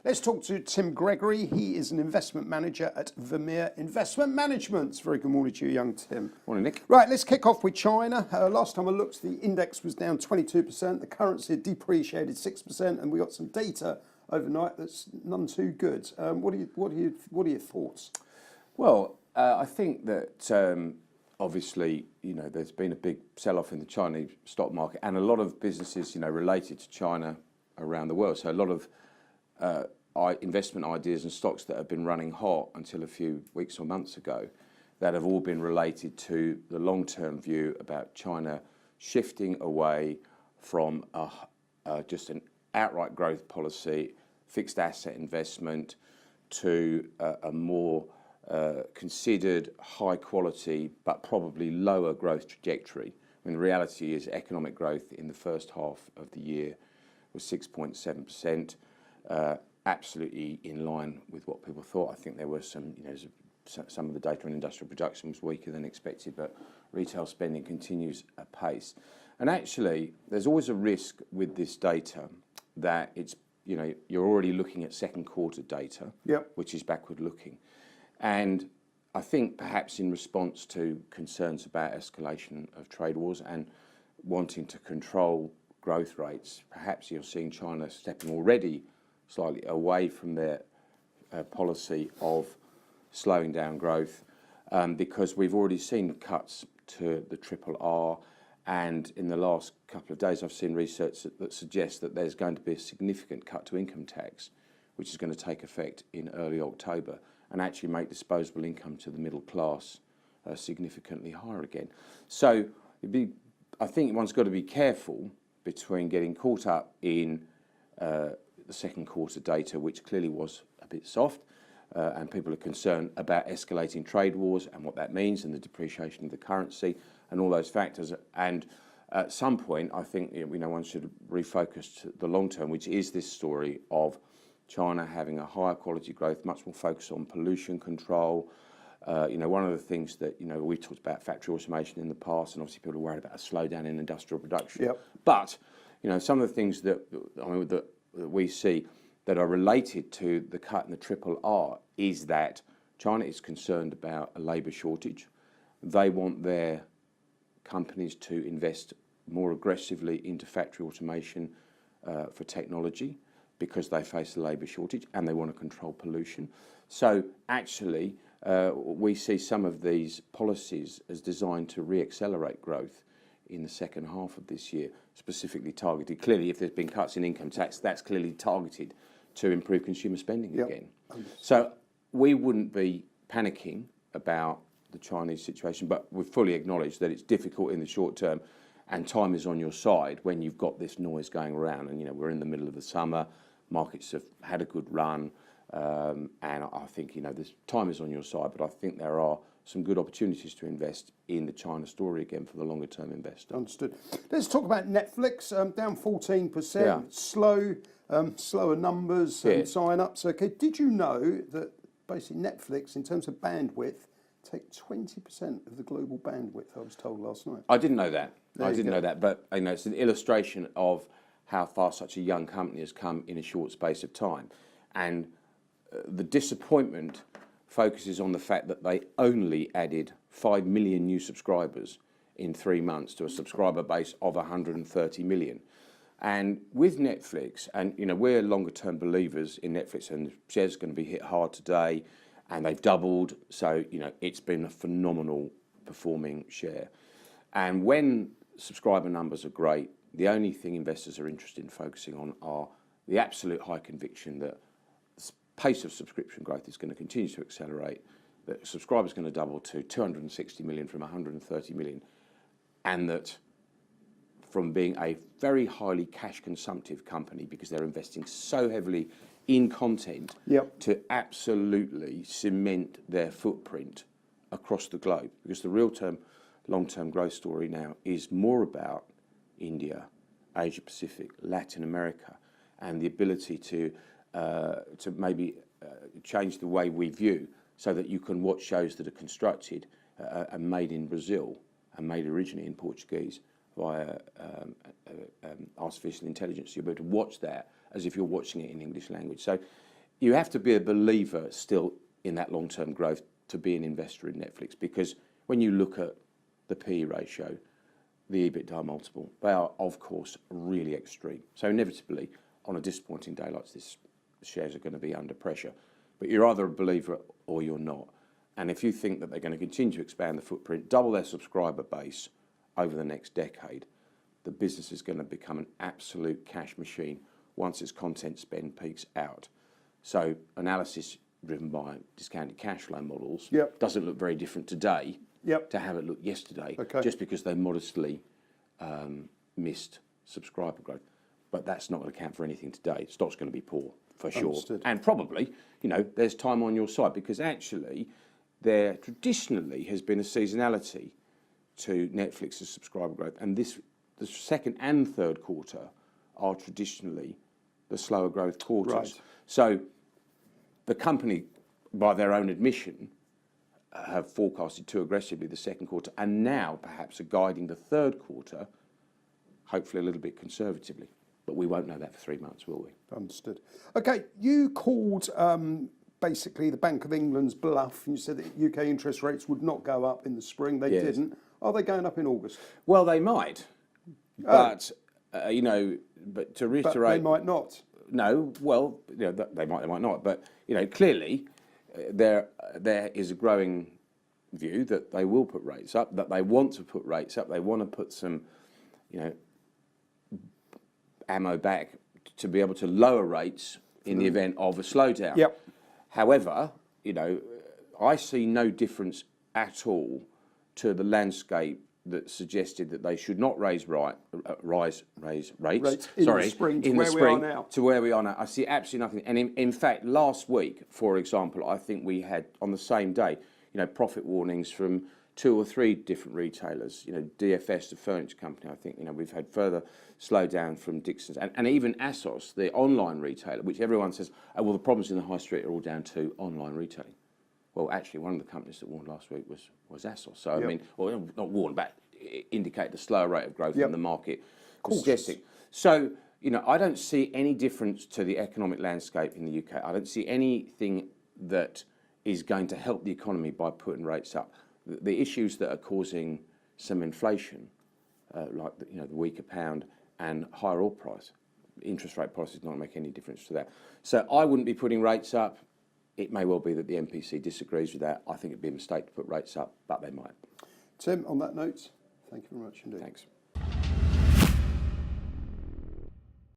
Let's talk to Tim Gregory. He is an investment manager at Vermeer Investment Management. Very good morning to you, young Tim. Morning, Nick. Right, let's kick off with China. Last time I looked, the index was down 22%. The currency had depreciated 6%, and we got some data overnight that's none too good. What are your thoughts? Well, I think that obviously, there's been a big sell-off in the Chinese stock market, and a lot of businesses, related to China around the world. So a lot of investment ideas and stocks that have been running hot until a few weeks or months ago, that have all been related to the long-term view about China shifting away from just an outright growth policy, fixed asset investment, to a more considered high quality but probably lower growth trajectory. I mean, the reality is economic growth in the first half of the year was 6.7%, absolutely in line with what people thought. I think there were some of the data in industrial production was weaker than expected, but retail spending continues apace. And actually, there's always a risk with this data that it's, you're already looking at second quarter data, Yep. which is backward looking. And I think perhaps in response to concerns about escalation of trade wars and wanting to control growth rates, perhaps you're seeing China stepping already slightly away from their policy of slowing down growth, because we've already seen cuts to the triple R, and in the last couple of days I've seen research that suggests that there's going to be a significant cut to income tax, which is going to take effect in early October and actually make disposable income to the middle class significantly higher again. So I think one's got to be careful between getting caught up in the second quarter data, which clearly was a bit soft, and people are concerned about escalating trade wars and what that means and the depreciation of the currency and all those factors. And at some point, I think one should refocus to the long term, which is this story of China having a higher quality growth, much more focus on pollution control. One of the things that, we've talked about factory automation in the past, and obviously people are worried about a slowdown in industrial production. Yep. But, some of the things that we see that are related to the cut in the triple R is that China is concerned about a labour shortage. They want their companies to invest more aggressively into factory automation for technology, because they face a labour shortage and they want to control pollution. So actually, we see some of these policies as designed to re-accelerate growth in the second half of this year, specifically targeted. Clearly, if there's been cuts in income tax, that's clearly targeted to improve consumer spending Yep. again. So we wouldn't be panicking about the Chinese situation, but we fully acknowledge that it's difficult in the short term, and time is on your side when you've got this noise going around. And we're in the middle of the summer, markets have had a good run, and I think this time is on your side. But I think there are some good opportunities to invest in the China story again for the longer term investor. Understood. Let's talk about Netflix. Down 14%. Yeah. Slower numbers and sign-ups. Okay, did you know that basically Netflix, in terms of bandwidth, take 20% of the global bandwidth? I was told last night. I didn't know that. There you go. But it's an illustration of how far such a young company has come in a short space of time. And the disappointment focuses on the fact that they only added 5 million new subscribers in 3 months to a subscriber base of 130 million. And with Netflix, and we're longer term believers in Netflix, and the shares are going to be hit hard today, and they've doubled. So, it's been a phenomenal performing share. And when subscriber numbers are great, the only thing investors are interested in focusing on are the absolute high conviction that the pace of subscription growth is going to continue to accelerate, that subscribers are going to double to 260 million from 130 million, and that from being a very highly cash consumptive company, because they're investing so heavily in content, Yep. to absolutely cement their footprint across the globe. Because the real term, long-term growth story now is more about India, Asia Pacific, Latin America, and the ability to maybe change the way we view, so that you can watch shows that are constructed and made in Brazil and made originally in Portuguese via artificial intelligence. You'll be able to watch that as if you're watching it in English language. So you have to be a believer still in that long-term growth to be an investor in Netflix, because when you look at the PE ratio, the EBITDA multiple, they are, of course, really extreme. So inevitably, on a disappointing day like this, shares are going to be under pressure. But you're either a believer or you're not. And if you think that they're going to continue to expand the footprint, double their subscriber base over the next decade, the business is going to become an absolute cash machine once its content spend peaks out. So analysis driven by discounted cash flow models doesn't look very different today to how it looked yesterday, just because they modestly missed subscriber growth. But that's not going to count for anything today. Stock's going to be poor, for sure. Understood. And probably, you know, there's time on your side, because actually there traditionally has been a seasonality to Netflix's subscriber growth. And the second and third quarter are traditionally the slower growth quarters. Right. So the company, by their own admission, have forecasted too aggressively the second quarter, and now perhaps are guiding the third quarter, hopefully a little bit conservatively. But we won't know that for 3 months, will we? Understood. Okay, you called basically the Bank of England's bluff, and you said that UK interest rates would not go up in the spring. They didn't. Are they going up in August? Well, they might, but you know, but to reiterate, But they might not. No, well, you know, they might not. But you know, clearly, there is a growing view that they will put rates up, that they want to put rates up. They want to put some, you know, ammo back to be able to lower rates in the event of a slowdown. Yep. However, you know, I see no difference at all to the landscape that suggested that they should not raise rates. In the spring to where we are now. To where we are now. I see absolutely nothing. And in fact, last week, for example, I think we had, on the same day, you know, profit warnings from 2 or 3 different retailers. You know, DFS, the furniture company, I think, you know, we've had further slowdown from Dixon's. And even ASOS, the online retailer, which everyone says, oh, well, the problems in the high street are all down to online retailing. Well, actually, one of the companies that warned last week was ASOS. So, I mean, well, not warned, but indicate the slower rate of growth in the market was suggesting. So, you know, I don't see any difference to the economic landscape in the UK. I don't see anything that is going to help the economy by putting rates up. The issues that are causing some inflation, like you know, the weaker pound and higher oil price, interest rate prices don't make any difference to that. So I wouldn't be putting rates up. It may well be that the MPC disagrees with that. I think it'd be a mistake to put rates up, but they might. Tim, on that note, thank you very much indeed. Thanks.